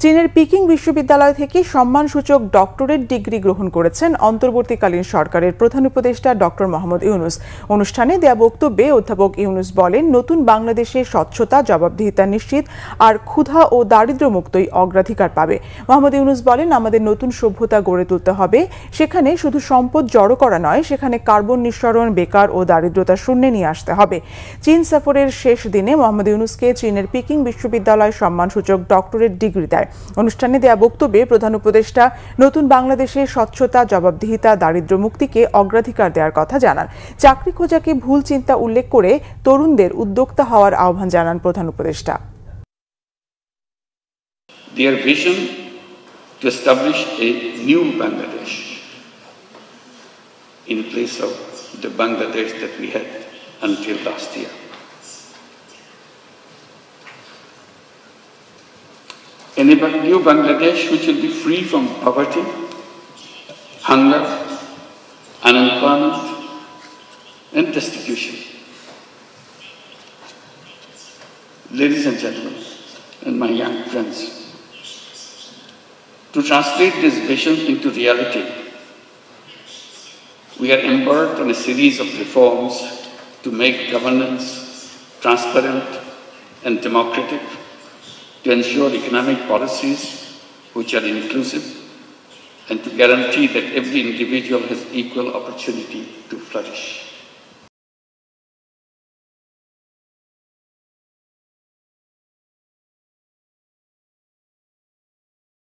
চীনের পিকিং বিশ্ববিদ্যালয় থেকে সম্মানসূচক ডক্টরেট ডিগ্রি গ্রহণ করেছেন অন্তর্বর্তীকালীন সরকারের প্রধান উপদেষ্টা ডক্টর মোহাম্মদ ইউনূস। অনুষ্ঠানে দেয়া বক্তব্যে অধ্যাপক ইউনূস বলেন, নতুন বাংলাদেশে স্বচ্ছতা, জবাবদিহিতা নিশ্চিত আর ক্ষুধা ও দারিদ্র্যমুক্তই অগ্রাধিকার পাবে। মোহাম্মদ ইউনূস বলেন, আমাদের নতুন সভ্যতা গড়ে তুলতে হবে, সেখানে শুধু সম্পদ জড়ো করা নয়, সেখানে কার্বন নিঃসরণ, বেকার ও দারিদ্রতা শূন্যে নিয়ে আসতে হবে। চীন সফরের শেষ দিনে মোহাম্মদ ইউনূসকে চীনের পিকিং বিশ্ববিদ্যালয় সম্মানসূচক ডক্টরেট ডিগ্রি দেয়। অনুষ্ঠানে দেয়া বক্তব্যে প্রধান উপদেষ্টা নতুন বাংলাদেশে স্বচ্ছতা, জবাবদিহিতা, দারিদ্র্য মুক্তিকে অগ্রাধিকার দেওয়ার কথা জানান। চাকরি খোঁজাকে ভুল চিন্তা উল্লেখ করে তরুণদের উদ্যোক্তা হওয়ার আহ্বান জানান প্রধান উপদেষ্টা। Their vision to establish a new Bangladesh in place of the Bangladesh that we had until last year. A new Bangladesh which will be free from poverty, hunger, unemployment, and destitution. Ladies and gentlemen, and my young friends, to translate this vision into reality, we are embarked on a series of reforms to make governance transparent and democratic, to ensure economic policies which are inclusive, and to guarantee that every individual has equal opportunity to flourish.